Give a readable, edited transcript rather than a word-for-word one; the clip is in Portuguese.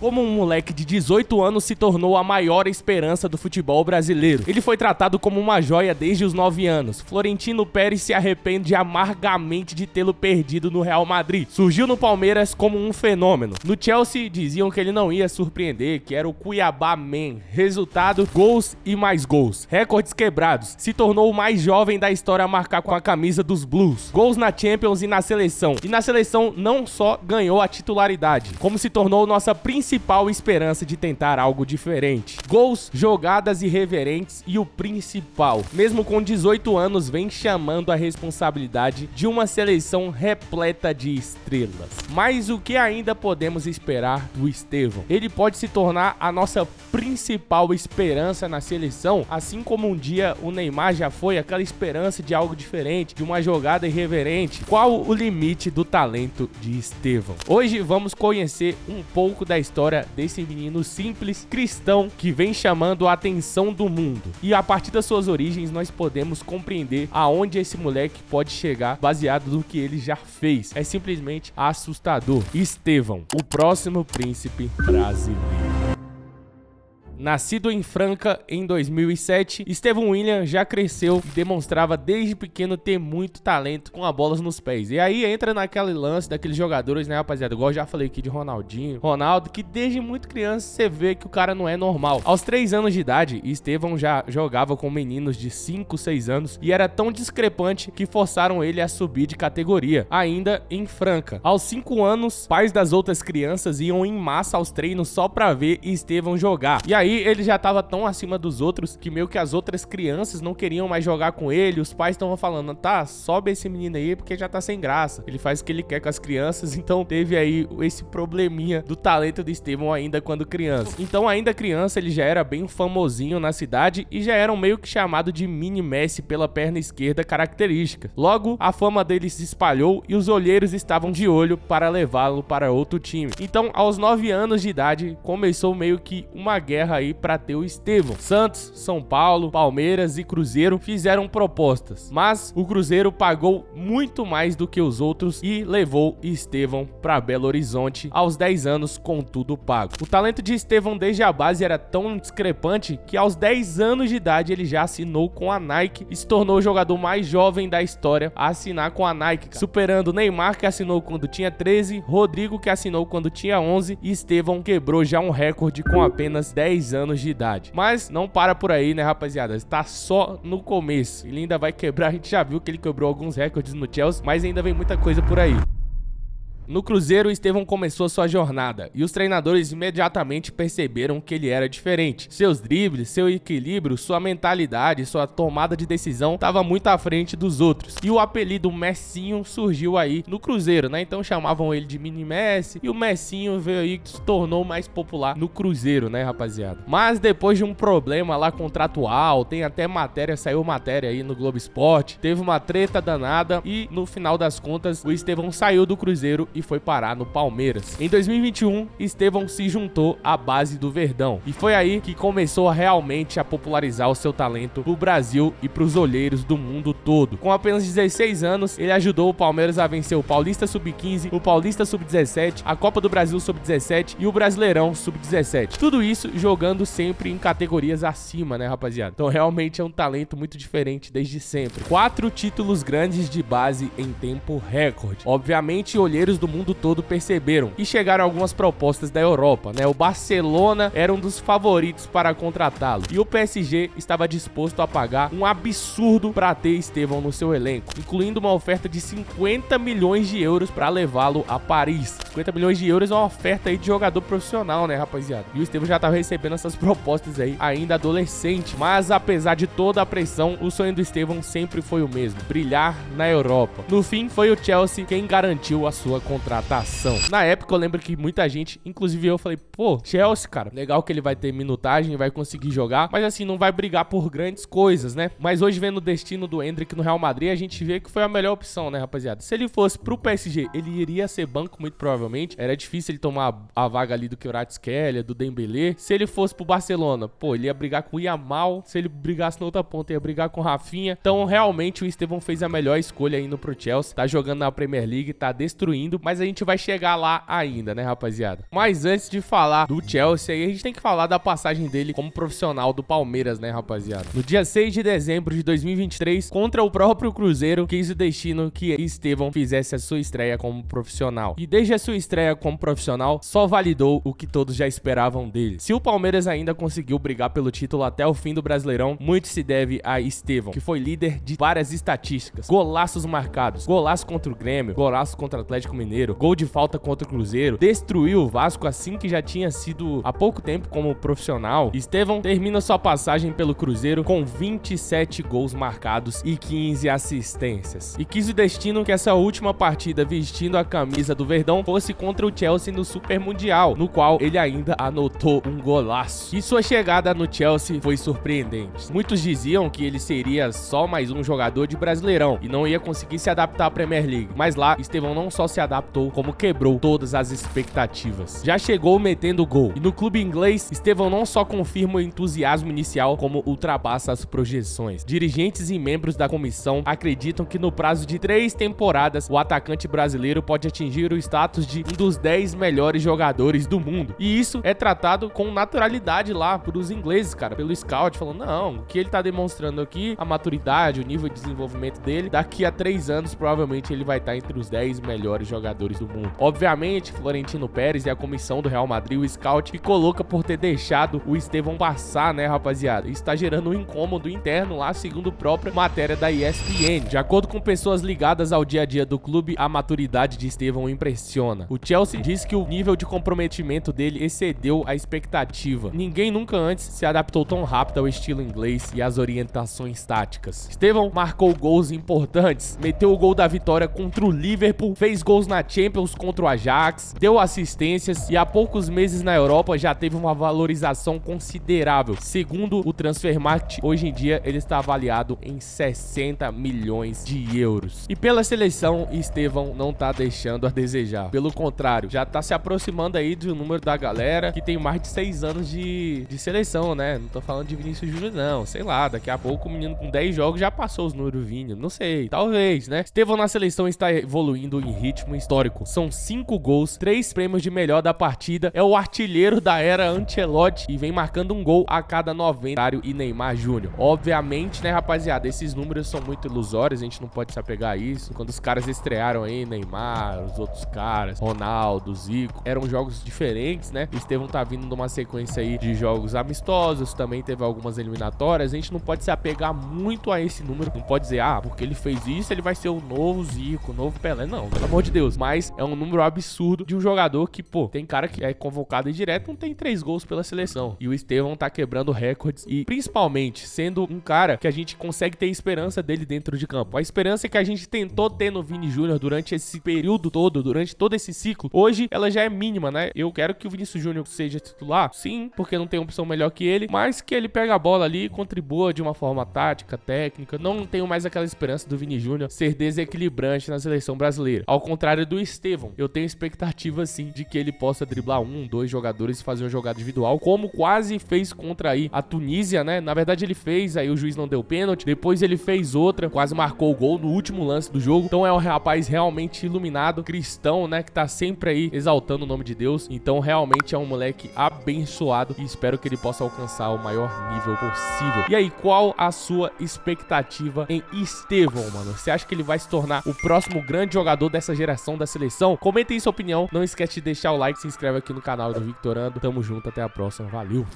Como um moleque de 18 anos se tornou a maior esperança do futebol brasileiro. Ele foi tratado como uma joia desde os 9 anos. Florentino Pérez se arrepende amargamente de tê-lo perdido no Real Madrid. Surgiu no Palmeiras como um fenômeno. No Chelsea diziam que ele não ia surpreender, que era o Cuiabá Man. Resultado, gols e mais gols. Recordes quebrados. Se tornou o mais jovem da história a marcar com a camisa dos Blues. Gols na Champions e na seleção. E na seleção não só ganhou a titularidade, como se tornou nossa principal esperança de tentar algo diferente. Gols, jogadas irreverentes e o principal, mesmo com 18 anos, vem chamando a responsabilidade de uma seleção repleta de estrelas. Mas o que ainda podemos esperar do Estevão? Ele pode se tornar a nossa principal esperança na seleção, assim como um dia o Neymar já foi aquela esperança de algo diferente, de uma jogada irreverente. Qual o limite do talento de Estevão? Hoje vamos conhecer um pouco da história desse menino simples, cristão, que vem chamando a atenção do mundo. E a partir das suas origens nós podemos compreender aonde esse moleque pode chegar baseado no que ele já fez. É simplesmente assustador. Estevão, o próximo príncipe brasileiro. Nascido em Franca em 2007, Estevão William já cresceu e demonstrava desde pequeno ter muito talento com a bola nos pés. E aí entra naquele lance daqueles jogadores, né, rapaziada? Igual eu já falei aqui de Ronaldinho, Ronaldo, que desde muito criança você vê que o cara não é normal. Aos 3 anos de idade, Estevão já jogava com meninos de 5, 6 anos e era tão discrepante que forçaram ele a subir de categoria, ainda em Franca. Aos 5 anos, pais das outras crianças iam em massa aos treinos só pra ver Estevão jogar. E aí ele já tava tão acima dos outros que meio que as outras crianças não queriam mais jogar com ele. Os pais estavam falando, tá, sobe esse menino aí porque já tá sem graça. Ele faz o que ele quer com as crianças, então teve aí esse probleminha do talento do Estevão ainda quando criança. Então ainda criança ele já era bem famosinho na cidade e já era meio que chamado de mini Messi pela perna esquerda característica. Logo, a fama dele se espalhou e os olheiros estavam de olho para levá-lo para outro time. Então aos 9 anos de idade começou meio que uma guerra aí para ter o Estevão. Santos, São Paulo, Palmeiras e Cruzeiro fizeram propostas, mas o Cruzeiro pagou muito mais do que os outros e levou Estevão para Belo Horizonte aos 10 anos com tudo pago. O talento de Estevão desde a base era tão discrepante que aos 10 anos de idade ele já assinou com a Nike e se tornou o jogador mais jovem da história a assinar com a Nike, superando Neymar, que assinou quando tinha 13, Rodrigo, que assinou quando tinha 11 e Estevão quebrou já um recorde com apenas 10 anos de idade. Mas não para por aí, né, rapaziada? Está só no começo. Ele ainda vai quebrar, a gente já viu que ele quebrou alguns recordes no Chelsea, mas ainda vem muita coisa por aí. No Cruzeiro, Estevão começou sua jornada e os treinadores imediatamente perceberam que ele era diferente. Seus dribles, seu equilíbrio, sua mentalidade, sua tomada de decisão estava muito à frente dos outros. E o apelido Messinho surgiu aí no Cruzeiro, né? Então chamavam ele de Mini Messi e o Messinho veio aí que se tornou mais popular no Cruzeiro, né, rapaziada? Mas depois de um problema lá contratual, tem até matéria, saiu matéria aí no Globo Esporte, teve uma treta danada e no final das contas o Estevão saiu do Cruzeiro e foi parar no Palmeiras. Em 2021, Estevão se juntou à base do Verdão e foi aí que começou realmente a popularizar o seu talento pro Brasil e pros olheiros do mundo todo. Com apenas 16 anos, ele ajudou o Palmeiras a vencer o Paulista Sub-15, o Paulista Sub-17, a Copa do Brasil Sub-17 e o Brasileirão Sub-17. Tudo isso jogando sempre em categorias acima, né, rapaziada? Então realmente é um talento muito diferente desde sempre. 4 títulos grandes de base em tempo recorde. Obviamente, olheiros do mundo todo perceberam e chegaram algumas propostas da Europa, né? O Barcelona era um dos favoritos para contratá-lo e o PSG estava disposto a pagar um absurdo para ter Estevão no seu elenco, incluindo uma oferta de 50 milhões de euros para levá-lo a Paris. 50 milhões de euros é uma oferta aí de jogador profissional, né, rapaziada? E o Estevão já estava recebendo essas propostas aí ainda adolescente, mas apesar de toda a pressão, o sonho do Estevão sempre foi o mesmo: brilhar na Europa. No fim, foi o Chelsea quem garantiu a sua contratação. Na época eu lembro que muita gente, inclusive eu, falei, pô, Chelsea, cara, legal que ele vai ter minutagem, vai conseguir jogar, mas assim, não vai brigar por grandes coisas, né? Mas hoje, vendo o destino do Endrick no Real Madrid, a gente vê que foi a melhor opção, né, rapaziada? Se ele fosse pro PSG, ele iria ser banco muito provavelmente, era difícil ele tomar a vaga ali do Kvaratskhelia, do Dembélé. Se ele fosse pro Barcelona, pô, ele ia brigar com o Yamal, se ele brigasse na outra ponta, ia brigar com o Rafinha. Então, realmente, o Estevão fez a melhor escolha indo pro Chelsea, tá jogando na Premier League, tá destruindo absurdo, mas a gente vai chegar lá ainda, né, rapaziada? Mas antes de falar do Chelsea, aí a gente tem que falar da passagem dele como profissional do Palmeiras, né, rapaziada? No dia 6 de dezembro de 2023, contra o próprio Cruzeiro, quis o destino que Estevão fizesse a sua estreia como profissional. E desde a sua estreia como profissional, só validou o que todos já esperavam dele. Se o Palmeiras ainda conseguiu brigar pelo título até o fim do Brasileirão, muito se deve a Estevão, que foi líder de várias estatísticas. Golaços marcados, golaço contra o Grêmio, golaço contra o Atlético Mineiro, gol de falta contra o Cruzeiro, destruiu o Vasco assim que já tinha sido há pouco tempo como profissional. Estevão termina sua passagem pelo Cruzeiro com 27 gols marcados e 15 assistências. E quis o destino que essa última partida vestindo a camisa do Verdão fosse contra o Chelsea no Super Mundial, no qual ele ainda anotou um golaço. E sua chegada no Chelsea foi surpreendente. Muitos diziam que ele seria só mais um jogador de Brasileirão e não ia conseguir se adaptar à Premier League. Mas lá, Estevão não só se adaptou, como quebrou todas as expectativas. Já chegou metendo gol. E no clube inglês, Estevão não só confirma o entusiasmo inicial, como ultrapassa as projeções. Dirigentes e membros da comissão acreditam que no prazo de 3 temporadas, o atacante brasileiro pode atingir o status de um dos 10 melhores jogadores do mundo. E isso é tratado com naturalidade lá pelos ingleses, cara, pelo scout, falando, não, o que ele tá demonstrando aqui, a maturidade, o nível de desenvolvimento dele, daqui a 3 anos, provavelmente ele vai estar entre os 10 melhores jogadores do mundo. Obviamente, Florentino Pérez e a comissão do Real Madrid, o scout, ficou louca por ter deixado o Estevão passar, né, rapaziada? Isso tá gerando um incômodo interno lá, segundo a própria matéria da ESPN. De acordo com pessoas ligadas ao dia a dia do clube, a maturidade de Estevão impressiona. O Chelsea diz que o nível de comprometimento dele excedeu a expectativa. Ninguém nunca antes se adaptou tão rápido ao estilo inglês e às orientações táticas. Estevão marcou gols importantes, meteu o gol da vitória contra o Liverpool, fez gols na Champions contra o Ajax, deu assistências e há poucos meses na Europa já teve uma valorização considerável. Segundo o Transfermarkt, hoje em dia ele está avaliado em 60 milhões de euros. E pela seleção, Estevão não tá deixando a desejar. Pelo contrário, já tá se aproximando aí do número da galera que tem mais de 6 anos de seleção, né? Não tô falando de Vinícius Júnior, não. Sei lá, daqui a pouco o menino com 10 jogos já passou os números Vini. Não sei, talvez, né? Estevão na seleção está evoluindo em ritmo histórico. São 5 gols, 3 prêmios de melhor da partida. É o artilheiro da era Ancelotti e vem marcando um gol a cada 90 e Neymar Júnior. Obviamente, né, rapaziada, esses números são muito ilusórios, a gente não pode se apegar a isso. Quando os caras estrearam aí, Neymar, os outros caras, Ronaldo, Zico, eram jogos diferentes, né? O Estevão tá vindo de uma sequência aí de jogos amistosos, também teve algumas eliminatórias. A gente não pode se apegar muito a esse número, não pode dizer, ah, porque ele fez isso, ele vai ser o novo Zico, o novo Pelé. Não, pelo amor de Deus. Mas é um número absurdo de um jogador que, pô, tem cara que é convocado e direto, não tem 3 gols pela seleção. E o Estevão tá quebrando recordes e, principalmente, sendo um cara que a gente consegue ter esperança dele dentro de campo. A esperança que a gente tentou ter no Vini Júnior durante esse período todo, durante todo esse ciclo, hoje ela já é mínima, né? Eu quero que o Vinícius Júnior seja titular, sim, porque não tem opção melhor que ele, mas que ele pegue a bola ali e contribua de uma forma tática, técnica. Não tenho mais aquela esperança do Vini Júnior ser desequilibrante na seleção brasileira. Ao contrário do Estevão, eu tenho expectativa, sim, de que ele possa driblar 1, 2 jogadores e fazer uma jogada individual, como quase fez contra aí a Tunísia, né? Na verdade, ele fez, aí o juiz não deu pênalti, depois ele fez outra, quase marcou o gol no último lance do jogo. Então é um rapaz realmente iluminado, cristão, né? Que tá sempre aí exaltando o nome de Deus. Então realmente é um moleque abençoado e espero que ele possa alcançar o maior nível possível. E aí, qual a sua expectativa em Estevão, mano? Você acha que ele vai se tornar o próximo grande jogador dessa geração da seleção? Comenta aí sua opinião. Não esquece de deixar o like, se inscreve aqui no canal do Victorando. Tamo junto, até a próxima. Valeu!